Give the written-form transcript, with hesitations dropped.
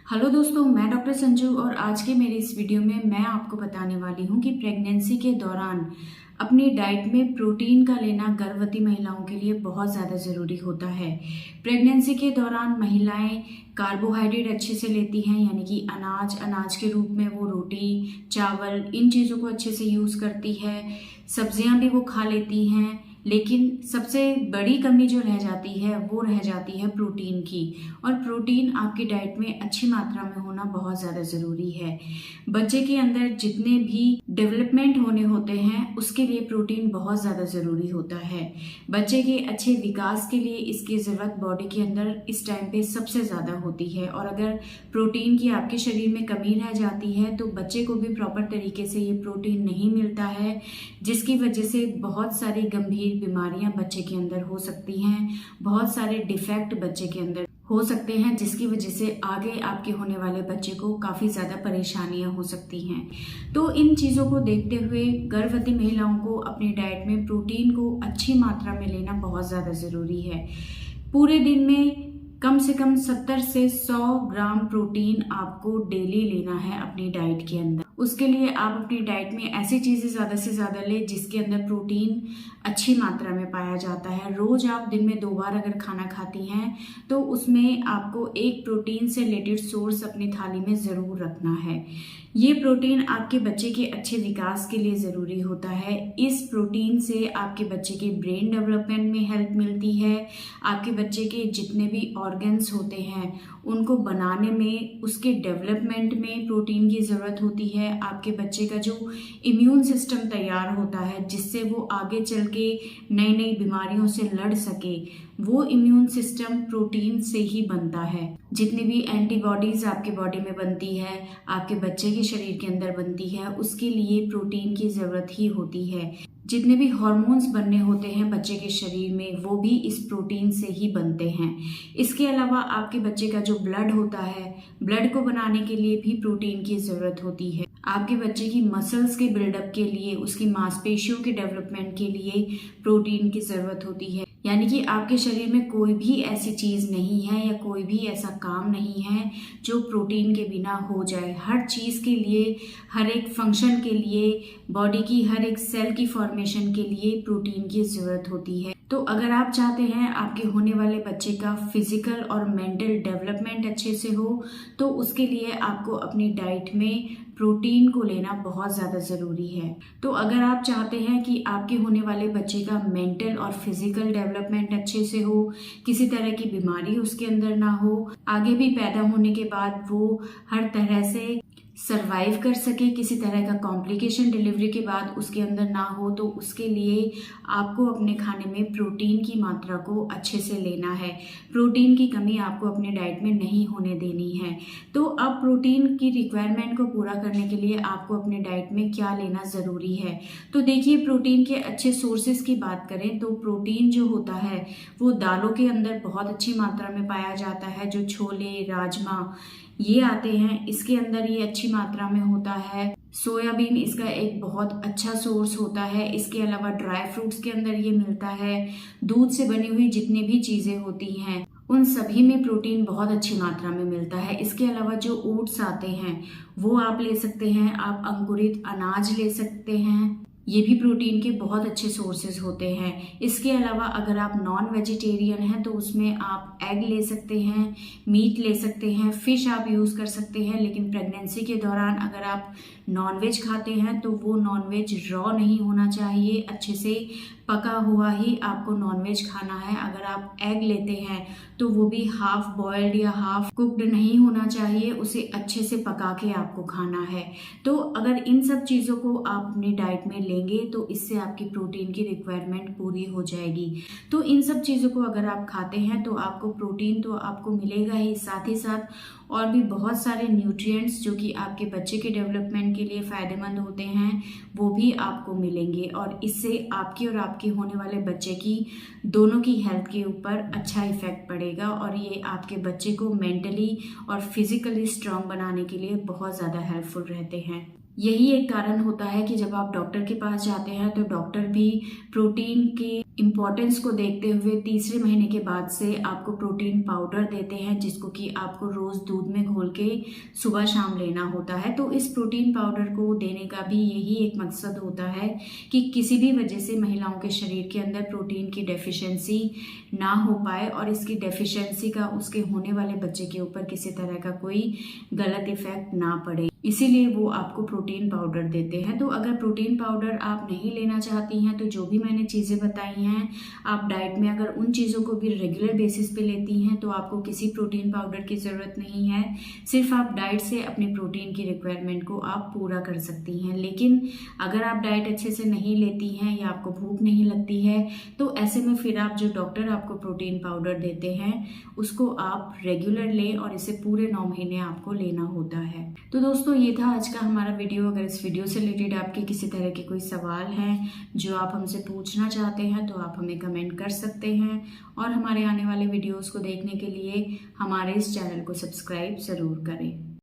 Hello दोस्तों, मैं doctor Sanju और आज के मेरे इस वीडियो में मैं आपको बताने वाली हूँ कि प्रेगनेंसी के दौरान अपनी डाइट में प्रोटीन का लेना गर्भवती महिलाओं के लिए बहुत ज़्यादा ज़रूरी होता है। प्रेगनेंसी के दौरान महिलाएं कार्बोहाइड्रेट अच्छे से लेती हैं, यानी कि अनाज के रूप में वो रोटी, चावल, इन चीज़ों को अच्छे से यूज़ करती है। सब्जियां भी वो खा लेती हैं, लेकिन सबसे बड़ी कमी जो रह जाती है वो रह जाती है प्रोटीन की। और प्रोटीन आपकी डाइट में अच्छी मात्रा में होना बहुत ज़्यादा ज़रूरी है। बच्चे के अंदर जितने भी डेवलपमेंट होने होते हैं उसके लिए प्रोटीन बहुत ज़्यादा ज़रूरी होता है। बच्चे के अच्छे विकास के लिए इसकी ज़रूरत बॉडी के अंदर इस टाइम पे सबसे ज़्यादा होती है। और अगर प्रोटीन की आपके शरीर में कमी रह जाती है तो बच्चे को भी प्रॉपर तरीके से ये प्रोटीन नहीं मिलता है, जिसकी वजह से बहुत सारी गंभीर बीमारियां बच्चे के अंदर हो सकती हैं, बहुत सारे डिफेक्ट बच्चे के अंदर हो सकते हैं, जिसकी वजह से आगे आपके होने वाले बच्चे को काफ़ी ज़्यादा परेशानियां हो सकती हैं। तो इन चीज़ों को देखते हुए गर्भवती महिलाओं को अपनी डाइट में प्रोटीन को अच्छी मात्रा में लेना बहुत ज़्यादा ज़रूरी है। पूरे दिन में कम से कम 70 से 100 ग्राम प्रोटीन आपको डेली लेना है अपनी डाइट के अंदर। उसके लिए आप अपनी डाइट में ऐसी चीज़ें ज़्यादा से ज़्यादा लें जिसके अंदर प्रोटीन अच्छी मात्रा में पाया जाता है। रोज़ आप दिन में 2 बार अगर खाना खाती हैं तो उसमें आपको एक प्रोटीन से रिलेटेड सोर्स अपनी थाली में ज़रूर रखना है। ये प्रोटीन आपके बच्चे के अच्छे विकास के लिए ज़रूरी होता है। इस प्रोटीन से आपके बच्चे के ब्रेन डेवलपमेंट में हेल्प मिलती है। आपके बच्चे के जितने भी ऑर्गन्स होते हैं उनको बनाने में, उसके डेवलपमेंट में प्रोटीन की ज़रूरत होती है। आपके बच्चे का जो इम्यून सिस्टम तैयार होता है जिससे वो आगे चल के नई नई बीमारियों से लड़ सके, वो इम्यून सिस्टम प्रोटीन से ही बनता है। जितनी भी एंटीबॉडीज आपके बॉडी में बनती है, आपके बच्चे के शरीर के अंदर बनती है, उसके लिए प्रोटीन की ज़रूरत ही होती है। जितने भी हार्मोन्स बनने होते हैं बच्चे के शरीर में वो भी इस प्रोटीन से ही बनते हैं। इसके अलावा आपके बच्चे का जो ब्लड होता है, ब्लड को बनाने के लिए भी प्रोटीन की ज़रूरत होती है। आपके बच्चे की मसल्स के बिल्डअप के लिए, उसकी मांसपेशियों के डेवलपमेंट के लिए प्रोटीन की ज़रूरत होती है। यानी कि आपके शरीर में कोई भी ऐसी चीज़ नहीं है या कोई भी ऐसा काम नहीं है जो प्रोटीन के बिना हो जाए। हर चीज़ के लिए, हर एक फंक्शन के लिए, बॉडी की हर एक सेल की फॉर्मेशन के लिए प्रोटीन की ज़रूरत होती है। तो अगर आप चाहते हैं आपके होने वाले बच्चे का फिजिकल और मेंटल डेवलपमेंट अच्छे से हो तो उसके लिए आपको अपनी डाइट में प्रोटीन को लेना बहुत ज़्यादा ज़रूरी है। तो अगर आप चाहते हैं कि आपके होने वाले बच्चे का मेंटल और फिजिकल डेवलपमेंट अच्छे से हो, किसी तरह की बीमारी उसके अंदर ना हो, आगे भी पैदा होने के बाद वो हर तरह से सरवाइव कर सके, किसी तरह का कॉम्प्लिकेशन डिलीवरी के बाद उसके अंदर ना हो, तो उसके लिए आपको अपने खाने में प्रोटीन की मात्रा को अच्छे से लेना है। प्रोटीन की कमी आपको अपने डाइट में नहीं होने देनी है। तो अब प्रोटीन की रिक्वायरमेंट को पूरा करने के लिए आपको अपने डाइट में क्या लेना ज़रूरी है। तो देखिए, प्रोटीन के अच्छे सोर्सेज की बात करें तो प्रोटीन जो होता है वो दालों के अंदर बहुत अच्छी मात्रा में पाया जाता है। जो छोले, राजमा ये आते हैं, इसके अंदर ये अच्छी मात्रा में होता है। सोयाबीन इसका एक बहुत अच्छा सोर्स होता है। इसके अलावा ड्राई फ्रूट्स के अंदर ये मिलता है। दूध से बनी हुई जितनी भी चीज़ें होती हैं उन सभी में प्रोटीन बहुत अच्छी मात्रा में मिलता है। इसके अलावा जो ओट्स आते हैं वो आप ले सकते हैं। आप अंकुरित अनाज ले सकते हैं, ये भी प्रोटीन के बहुत अच्छे सोर्सेज होते हैं। इसके अलावा अगर आप नॉन वेजिटेरियन हैं तो उसमें आप एग ले सकते हैं, मीट ले सकते हैं, फिश आप यूज़ कर सकते हैं। लेकिन प्रेगनेंसी के दौरान अगर आप नॉनवेज खाते हैं तो वो नॉनवेज रॉ नहीं होना चाहिए, अच्छे से पका हुआ ही आपको नॉनवेज खाना है। अगर आप एग लेते हैं तो वो भी हाफ बॉइल्ड या हाफ कुक्ड नहीं होना चाहिए, उसे अच्छे से पका के आपको खाना है। तो अगर इन सब चीज़ों को आप अपनी डाइट में लेंगे तो इससे आपकी प्रोटीन की रिक्वायरमेंट पूरी हो जाएगी। तो इन सब चीज़ों को अगर आप खाते हैं तो आपको प्रोटीन तो आपको मिलेगा ही, साथ ही साथ और भी बहुत सारे न्यूट्रिएंट्स जो कि आपके बच्चे के डेवलपमेंट के लिए फ़ायदेमंद होते हैं वो भी आपको मिलेंगे। और इससे आपकी और आपके होने वाले बच्चे की दोनों की हेल्थ के ऊपर अच्छा इफेक्ट पड़ेगा और ये आपके बच्चे को मेंटली और फिजिकली स्ट्रांग बनाने के लिए बहुत ज़्यादा हेल्पफुल रहते हैं। यही एक कारण होता है कि जब आप डॉक्टर के पास जाते हैं तो डॉक्टर भी प्रोटीन के इम्पॉर्टेंस को देखते हुए तीसरे महीने के बाद से आपको प्रोटीन पाउडर देते हैं, जिसको कि आपको रोज़ दूध में घोल के सुबह शाम लेना होता है। तो इस प्रोटीन पाउडर को देने का भी यही एक मकसद होता है कि किसी भी वजह से महिलाओं के शरीर के अंदर प्रोटीन की डेफिशिएंसी ना हो पाए और इसकी डेफिशिएंसी का उसके होने वाले बच्चे के ऊपर किसी तरह का कोई गलत इफेक्ट ना पड़े, इसीलिए वो आपको प्रोटीन पाउडर देते हैं। तो अगर प्रोटीन पाउडर आप नहीं लेना चाहती हैं तो जो भी मैंने चीज़ें बताई हैं, आप डाइट में अगर उन चीज़ों को भी रेगुलर बेसिस पे लेती हैं तो आपको किसी प्रोटीन पाउडर की ज़रूरत नहीं है। सिर्फ आप डाइट से अपनी प्रोटीन की रिक्वायरमेंट को आप पूरा कर सकती हैं। लेकिन अगर आप डाइट अच्छे से नहीं लेती हैं या आपको भूख नहीं लगती है तो ऐसे में फिर आप जो डॉक्टर आपको प्रोटीन पाउडर देते हैं उसको आप रेगुलर लें और इसे पूरे 9 महीने आपको लेना होता है। तो दोस्तों, ये था आज का हमारा वीडियो। अगर इस वीडियो से रिलेटेड आपके किसी तरह के कोई सवाल हैं जो आप हमसे पूछना चाहते हैं तो आप हमें कमेंट कर सकते हैं और हमारे आने वाले वीडियोस को देखने के लिए हमारे इस चैनल को सब्सक्राइब ज़रूर करें।